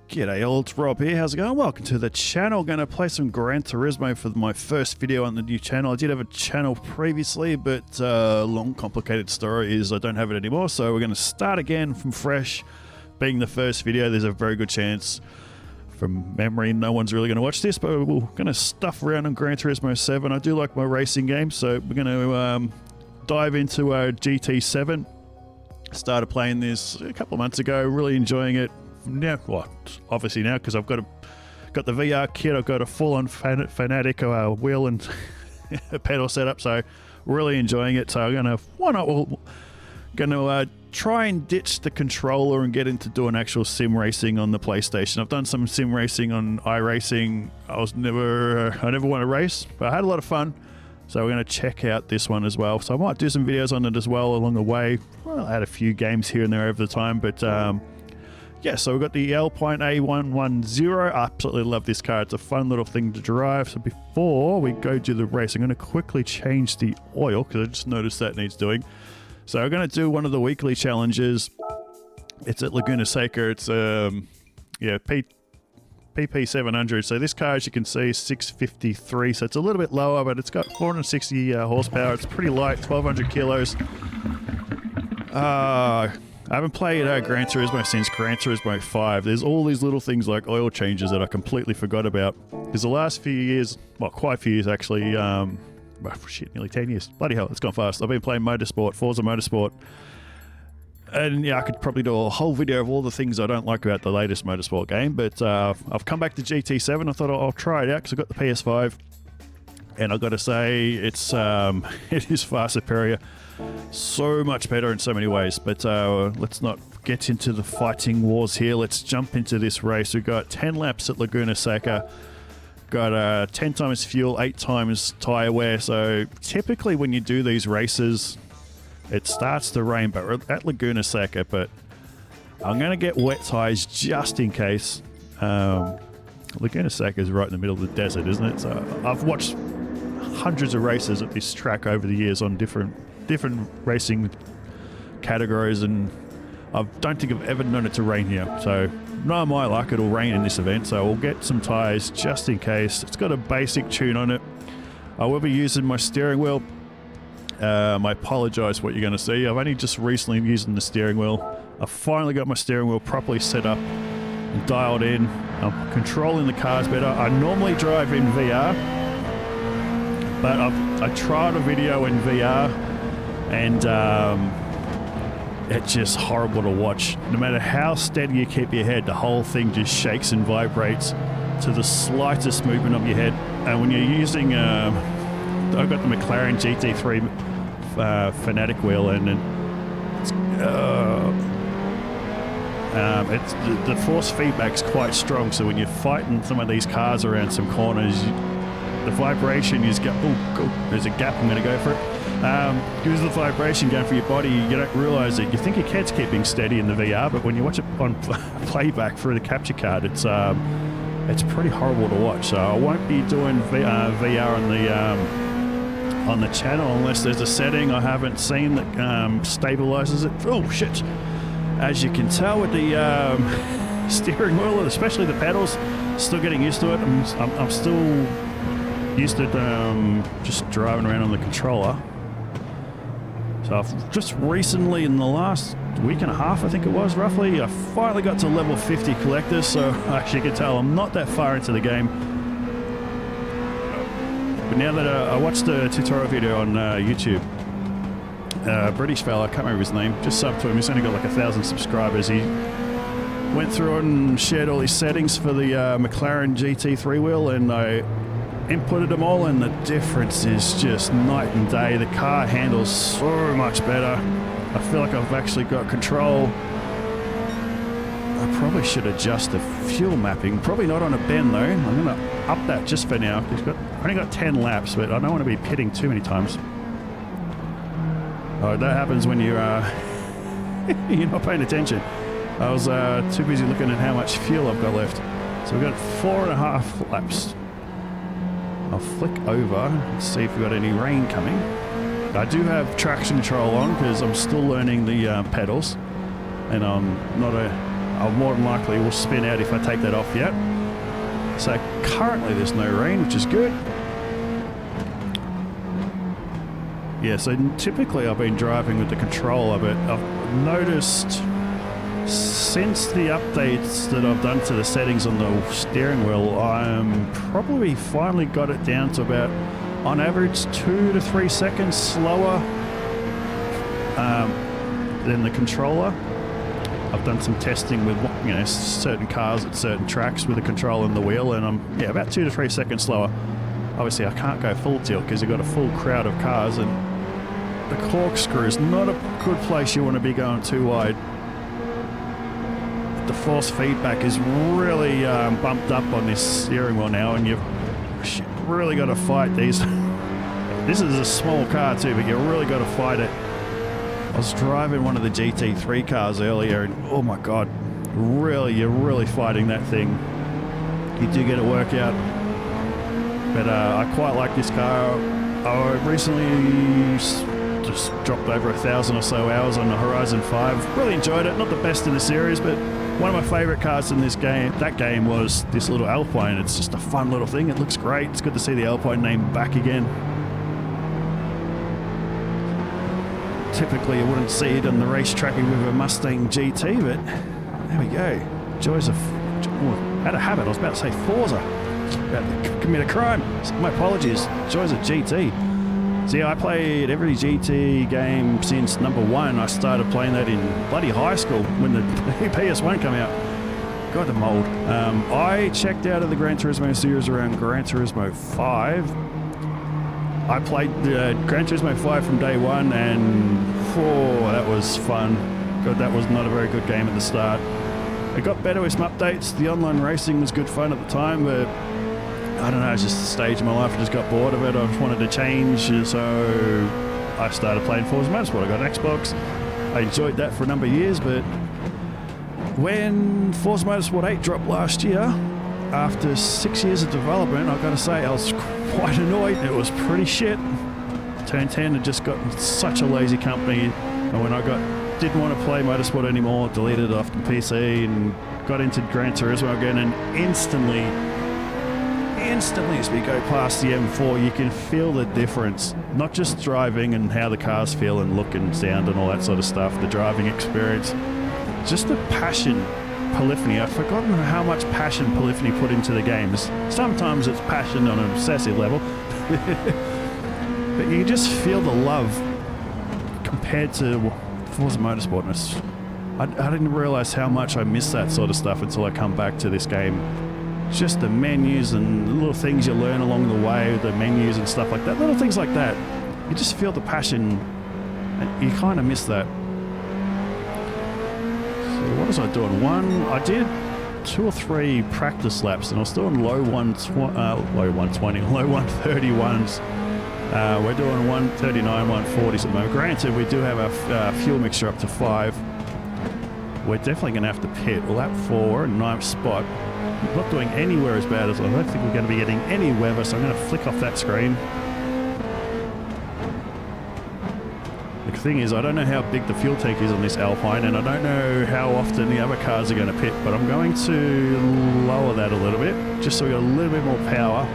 G'day all, it's Rob here, how's it going? Welcome to the channel. Going to play some Gran Turismo for my first video on the new channel. I did have a channel previously, but long complicated story is I don't have it anymore, so we're going to start again from fresh. Being the first video, there's a very good chance, from memory, no one's really going to watch this, but we're going to stuff around on Gran Turismo 7. I do like my racing games, so we're going to dive into GT7. Started playing this a couple of months ago, really enjoying it. Now, well, obviously now because I've got the VR kit, I've got a full-on Fanatic wheel and pedal setup, so really enjoying it. So I'm gonna try and ditch the controller and get into doing actual sim racing on the PlayStation. I've done some sim racing on iRacing. I never won a race, but I had a lot of fun. So we're going to check out this one as well. So I might do some videos on it as well along the way. Well, I had a few games here and there over the time, but yeah, so we've got the Alpine A110. I absolutely love this car. It's a fun little thing to drive. So before we go do the race, I'm going to quickly change the oil because I just noticed that needs doing. So I'm going to do one of the weekly challenges. It's at Laguna Seca. It's PP700. So this car, as you can see, is 653. So it's a little bit lower, but it's got 460 horsepower. It's pretty light, 1,200 kilos. I haven't played Gran Turismo since Gran Turismo 5. There's all these little things like oil changes that I completely forgot about. Because the last few years, well, quite a few years actually, nearly 10 years. Bloody hell, it's gone fast. I've been playing Motorsport, Forza Motorsport. And yeah, I could probably do a whole video of all the things I don't like about the latest Motorsport game. But I've come back to GT7. I thought I'll try it out because I've got the PS5. And I've got to say, it is far superior. So much better in so many ways, but let's not get into the fighting wars here. Let's jump into this race. We've got 10 laps at Laguna Seca, got 10 times fuel, 8 times tyre wear. So typically when you do these races, it starts to rain, but we're at Laguna Seca, but I'm going to get wet tyres just in case. Laguna Seca is right in the middle of the desert, isn't it? So I've watched hundreds of races at this track over the years on different racing categories, and I don't think I've ever known it to rain here. So no, my luck, it'll rain in this event, so we'll get some tyres just in case. It's got a basic tune on it. I will be using my steering wheel. I apologise for what you're going to see. I've only just recently used the steering wheel. I've finally got my steering wheel properly set up and dialed in. I'm controlling the cars better. I normally drive in VR, but I tried a video in VR, and it's just horrible to watch. No matter how steady you keep your head, the whole thing just shakes and vibrates to the slightest movement of your head. And when you're using, I've got the McLaren GT3 Fanatic wheel, and it's the force feedback's quite strong. So when you're fighting some of these cars around some corners, the vibration is there's a gap, I'm going to go for it. Gives the vibration going for your body. You don't realise it. You think your cat's keeping steady in the VR, but when you watch it on playback through the capture card, it's pretty horrible to watch. So I won't be doing VR on the channel unless there's a setting I haven't seen that stabilises it. Oh shit! As you can tell with the steering wheel, especially the pedals, still getting used to it. I'm still used to just driving around on the controller. So I've just recently, in the last week and a half, I think it was roughly, I finally got to level 50 collector, so as you can tell, I'm not that far into the game. But now that I watched a tutorial video on YouTube, a British fella, I can't remember his name, just subbed to him. He's only got like 1,000 subscribers. He went through it and shared all his settings for the McLaren GT3 wheel, and I inputted them all, and the difference is just night and day. The car handles so much better. I feel like I've actually got control. I probably should adjust the fuel mapping. Probably not on a bend though. I'm going to up that just for now. I've only got 10 laps, but I don't want to be pitting too many times. Oh, that happens when you're not paying attention. I was too busy looking at how much fuel I've got left. So we've got 4.5 laps. I'll flick over and see if we've got any rain coming. I do have traction control on because I'm still learning the pedals, and I'm not a I'll more than likely will spin out if I take that off yet. So currently there's no rain, which is good. Yeah, so typically I've been driving with the controller, but I've noticed since the updates that I've done to the settings on the steering wheel, I'm probably finally got it down to about, on average, 2 to 3 seconds slower than the controller. I've done some testing with, you know, certain cars at certain tracks with the controller and the wheel, and I'm, yeah, about 2 to 3 seconds slower. Obviously, I can't go full tilt because you've got a full crowd of cars, and the corkscrew is not a good place you want to be going too wide. The force feedback is really bumped up on this steering wheel now, and you've really got to fight these. This is a small car too, but you've really got to fight it. I was driving one of the GT3 cars earlier, and oh my god, really, you're really fighting that thing. You do get a workout, but I quite like this car. I recently just dropped over 1,000 or so hours on the Horizon 5. Really enjoyed it. Not the best in the series, but one of my favourite cars in this game, that game, was this little Alpine. It's just a fun little thing. It looks great. It's good to see the Alpine name back again. Typically you wouldn't see it on the racetrack with a Mustang GT, but there we go. Joys of... Oh, had a habit. I was about to say Forza. About to commit a crime. My apologies. Joys of GT. See, I played every GT game since number 1. I started playing that in bloody high school when the PS1 came out. God, the mold. I checked out of the Gran Turismo series around Gran Turismo 5. I played Gran Turismo 5 from day 1, and that was fun. God, that was not a very good game at the start. It got better with some updates. The online racing was good fun at the time, but I don't know, it's just a stage of my life. I just got bored of it. I just wanted to change, so I started playing Forza Motorsport. I got an Xbox. I enjoyed that for a number of years, but when Forza Motorsport 8 dropped last year, after 6 years of development, I've got to say I was quite annoyed. It was pretty shit. Turn 10 had just gotten such a lazy company, and when I didn't want to play Motorsport anymore, deleted it off the PC and got into Gran Turismo again, and instantly as we go past the M4, you can feel the difference. Not just driving and how the cars feel and look and sound and all that sort of stuff, the driving experience, just the passion Polyphony. I've forgotten how much passion Polyphony put into the games. Sometimes it's passion on an obsessive level, but you just feel the love compared to Forza Motorsport. I didn't realise how much I miss that sort of stuff until I come back to this game. Just the menus and the little things you learn along the way, the menus and stuff like that, little things like that. You just feel the passion, and you kind of miss that. So what was I doing? I did 2 or 3 practice laps, and I was doing low 131s. We're doing 139, 140s at the moment. Granted, we do have our fuel mixture up to 5. We're definitely going to have to pit. Lap 4, 9th spot. I'm not doing anywhere as bad as I don't think we're going to be getting any weather, so I'm going to flick off that screen. The thing is, I don't know how big the fuel tank is on this Alpine, and I don't know how often the other cars are going to pit, but I'm going to lower that a little bit, just so we got a little bit more power.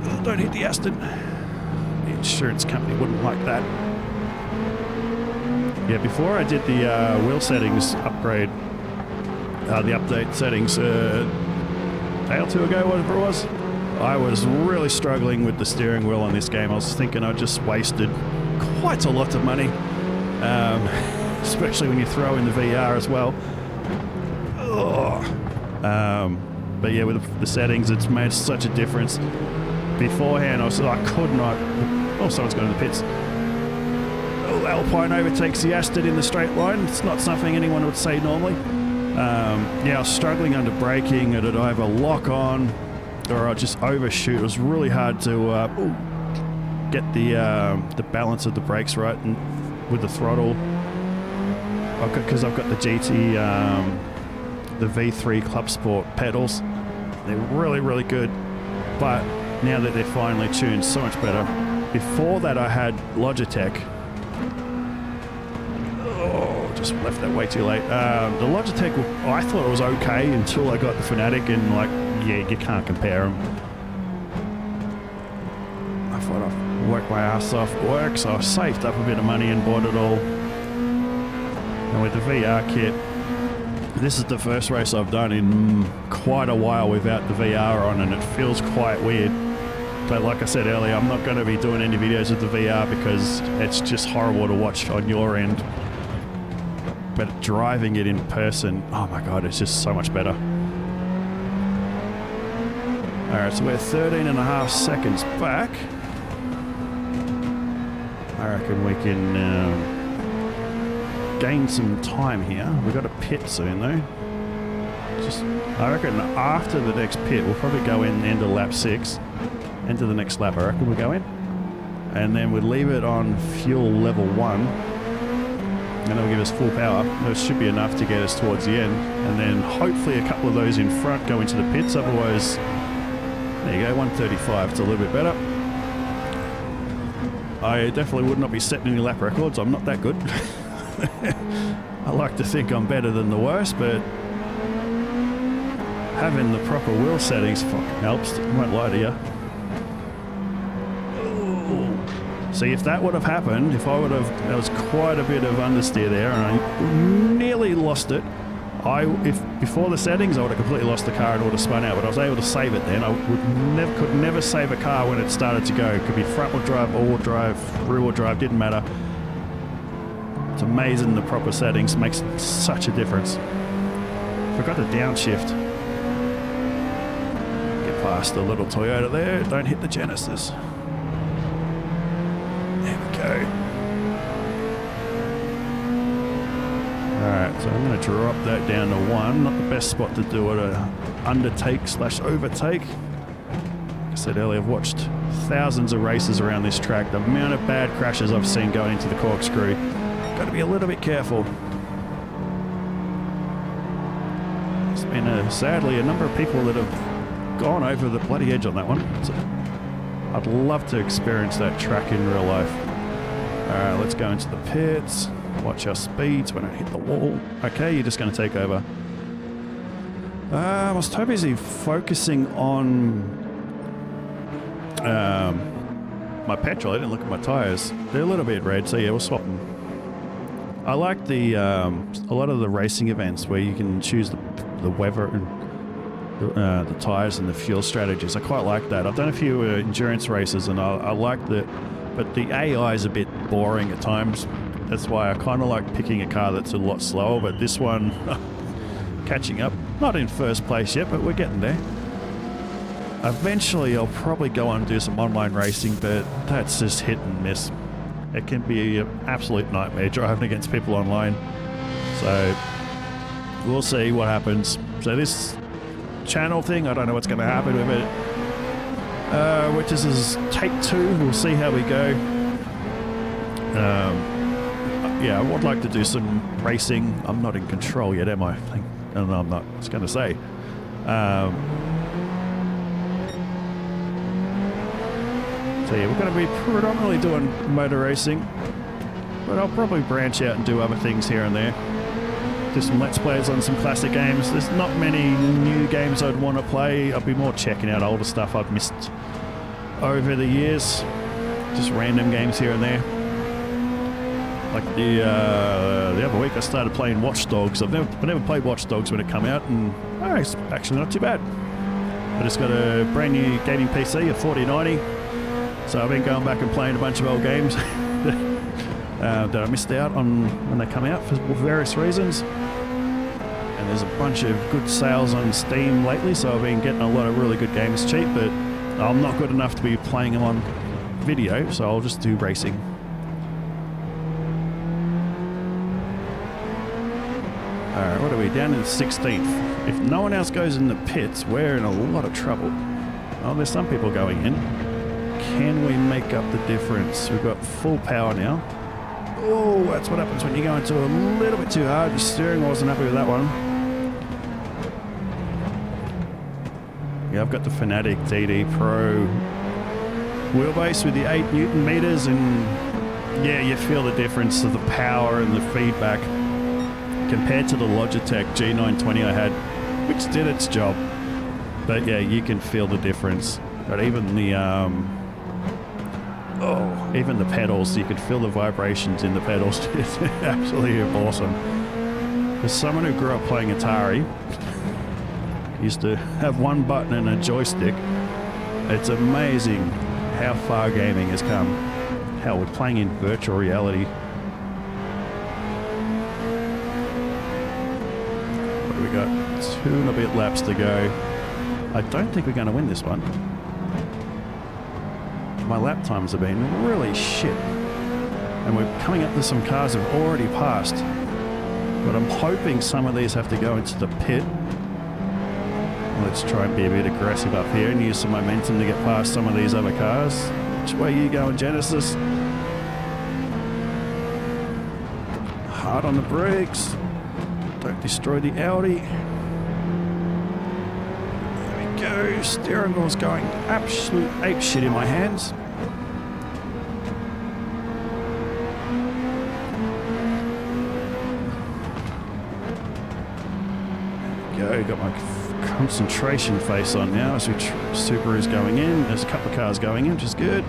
Oh, don't hit the Aston. The insurance company wouldn't like that. Yeah, before I did the wheel settings upgrade, the update settings, a day or 2 ago, whatever it was, I was really struggling with the steering wheel on this game. I was thinking I just wasted quite a lot of money, especially when you throw in the VR as well. But yeah, with the settings, it's made such a difference. Beforehand, I could not... Oh, someone's gone in the pits. Oh, Alpine overtakes the Aston in the straight line. It's not something anyone would say normally. Yeah, I was struggling under braking. It'd either lock on or I'd just overshoot. It was really hard to get the balance of the brakes right and with the throttle. Because I've got the GT, the V3 Club Sport pedals. They're really, really good. But now that they're finally tuned, so much better. Before that, I had Logitech. just left that way too late. The Logitech, I thought it was okay until I got the Fanatic, and like, yeah, you can't compare them. I thought I'd worked my ass off at work, so I saved up a bit of money and bought it all. And with the VR kit, this is the first race I've done in quite a while without the VR on, and it feels quite weird. But like I said earlier, I'm not going to be doing any videos with the VR because it's just horrible to watch on your end. But driving it in person, oh my god, it's just so much better. Alright, so we're 13.5 seconds back. I reckon we can gain some time here. We've got a pit soon though. I reckon after the next pit, we'll probably go in end of lap 6. Into the next lap, I reckon we'll go in. And then we'll leave it on fuel level 1. And that'll give us full power. That should be enough to get us towards the end. And then hopefully a couple of those in front go into the pits. Otherwise, there you go, 135. It's a little bit better. I definitely would not be setting any lap records. I'm not that good. I like to think I'm better than the worst, but having the proper wheel settings fucking helps. I won't lie to you. See, if that would have happened, there was quite a bit of understeer there, and I nearly lost it. If before the settings, I would have completely lost the car and would have spun out, but I was able to save it then. I could never save a car when it started to go. It could be front-wheel drive, all-wheel drive, rear-wheel drive, didn't matter. It's amazing the proper settings makes such a difference. Forgot the downshift. Get past the little Toyota there, don't hit the Genesis. Alright, so I'm going to drop that down to 1. Not the best spot to do it, undertake/overtake. Like I said earlier, I've watched thousands of races around this track. The amount of bad crashes I've seen going into the corkscrew. Got to be a little bit careful. There's been, sadly, a number of people that have gone over the bloody edge on that one. So I'd love to experience that track in real life. Alright, let's go into the pits. Watch our speeds when I hit the wall. Okay, you're just going to take over. I was too busy focusing on my petrol. I didn't look at my tyres. They're a little bit red, so yeah, we'll swap them. I like the a lot of the racing events where you can choose the weather and the tyres and the fuel strategies. I quite like that. I've done a few endurance races and I like that. But the AI is a bit boring at times. That's why I kind of like picking a car that's a lot slower. But this one, catching up. Not in first place yet, but we're getting there. Eventually, I'll probably go on and do some online racing, but that's just hit and miss. It can be an absolute nightmare driving against people online. So, we'll see what happens. So this channel thing, I don't know what's going to happen with it. Which is take 2. We'll see how we go. Yeah, I would like to do some racing. I'm not in control yet, am I? No, I'm not. I was going to say. So yeah, we're going to be predominantly doing motor racing, but I'll probably branch out and do other things here and there. Do some Let's Plays on some classic games. There's not many new games I'd want to play. I'll be more checking out older stuff I've missed over the years. Just random games here and there. Like the other week I started playing Watch Dogs. I never played Watch Dogs when it came out, and it's actually not too bad. I just got a brand new gaming PC, a 4090. So I've been going back and playing a bunch of old games that I missed out on when they come out for various reasons. And there's a bunch of good sales on Steam lately, so I've been getting a lot of really good games cheap, but I'm not good enough to be playing them on video, so I'll just do racing. Alright, what are we? Down in 16th. If no one else goes in the pits, we're in a lot of trouble. Oh, there's some people going in. Can we make up the difference? We've got full power now. Oh, that's what happens when you go into a little bit too hard. Your steering wasn't happy with that one. Yeah, I've got the Fanatic DD Pro wheelbase with the 8 Newton meters, and yeah, you feel the difference of the power and the feedback. compared to the Logitech G920 I had, which did its job. But yeah, you can feel the difference. But even the even the pedals, you can feel the vibrations in the pedals. It's absolutely awesome. As someone who grew up playing Atari, used to have one button and a joystick, it's amazing how far gaming has come. Hell, we're playing in virtual reality. What do we got? 2 and a bit laps to go. I don't think we're going to win this one. My lap times have been really shit. And we're coming up to some cars that have already passed. But I'm hoping some of these have to go into the pit. Let's try and be a bit aggressive up here and use some momentum to get past some of these other cars. Which way are you going, Genesis? Hard on the brakes. Don't destroy the Audi. There we go. Steering wheel's going absolute ape shit in my hands. There we go. Got my concentration face on now as Subaru's going in. There's a couple of cars going in, which is good.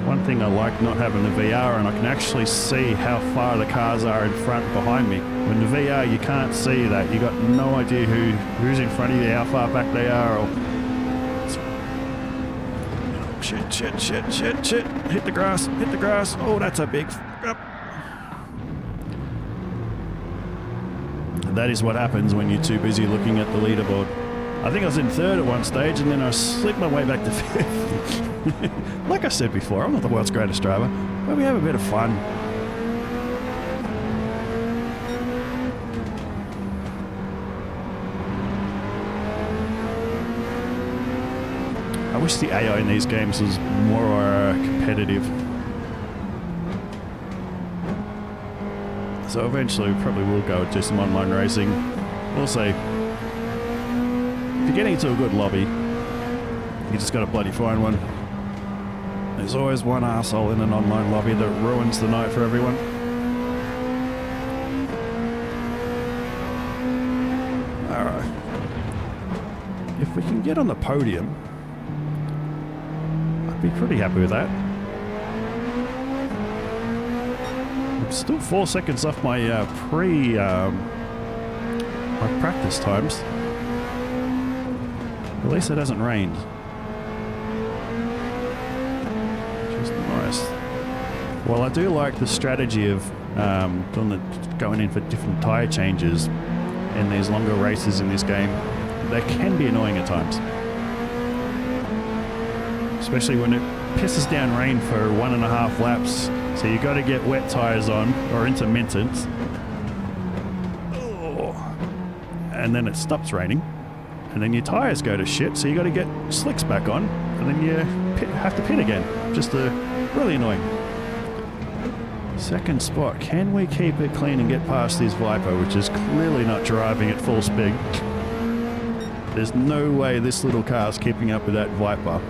One thing I like not having the VR, and I can actually see how far the cars are in front and behind me. When the VR, you can't see that. You got no idea who's in front of you, how far back they are. Or shit. Hit the grass. Oh, that's a big up. That is what happens when you're too busy looking at the leaderboard. I think I was in third at one stage, and then I slipped my way back to fifth. Like I said before, I'm not the world's greatest driver, but we have a bit of fun. I wish the AI in these games was more competitive. So eventually we probably will go do some online racing. We'll see. If you're getting into a good lobby, you just got to bloody find one. There's always one arsehole in an online lobby that ruins the night for everyone. Alright. If we can get on the podium, I'd be pretty happy with that. I'm still 4 seconds off my my practice times. At least it hasn't rained. Which is nice. Well, I do like the strategy of going in for different tyre changes in these longer races in this game. They can be annoying at times. Especially when it pisses down rain for 1.5 laps. So you got to get wet tyres on, or intermittent. Oh. And then it stops raining. And then your tyres go to shit, so you got to get slicks back on. And then you have to pit again. Just really annoying. Second spot. Can we keep it clean and get past this Viper, which is clearly not driving at full speed? There's no way this little car's keeping up with that Viper.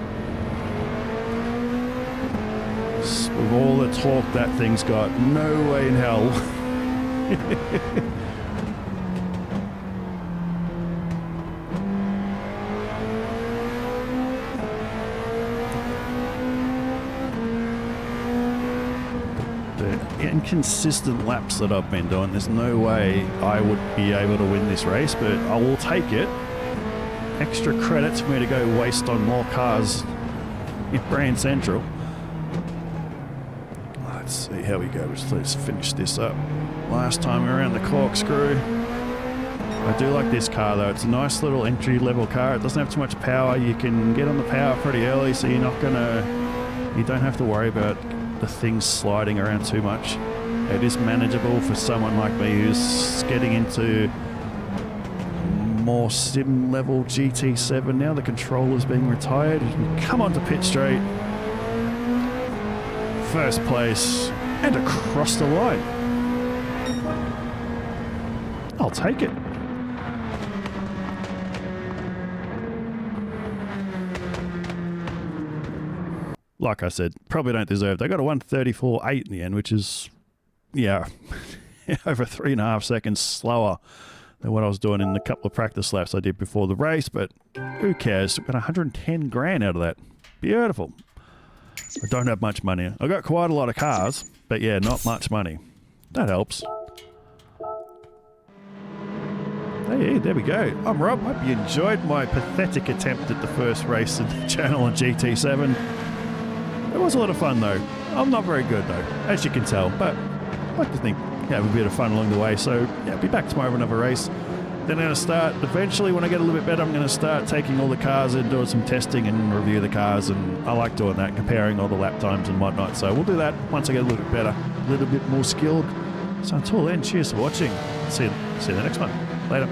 With all the torque that thing's got, no way in hell. The inconsistent laps that I've been doing, there's no way I would be able to win this race, but I will take it. Extra credits for me to go waste on more cars in Grand Central. Let's see how we go. Let's finish this up. Last time around the corkscrew. I do like this car though. It's a nice little entry level car. It doesn't have too much power. You can get on the power pretty early, so you don't have to worry about the things sliding around too much. It is manageable for someone like me who's getting into more sim level GT7 now. The controller's being retired. You can come onto pit straight. First place and across the line. I'll take it. like I said, probably don't deserve. They got a 1:34.8 in the end, which is, yeah, over 3.5 seconds slower than what I was doing in the couple of practice laps I did before the race, but who cares? Got 110 grand out of that. Beautiful. I don't have much money. I got quite a lot of cars, but yeah, not much money. That helps. Hey, there we go. I'm Rob. Hope you enjoyed my pathetic attempt at the first race in the channel on GT7. It was a lot of fun though. I'm not very good though, as you can tell, but I like to think have a bit of fun along the way. So yeah, I'll be back tomorrow for another race. Then I'm going to start, eventually when I get a little bit better, I'm going to start taking all the cars and doing some testing and review the cars, and I like doing that, comparing all the lap times and whatnot. So we'll do that once I get a little bit better, a little bit more skilled. So until then, cheers for watching. See you in the next one. Later.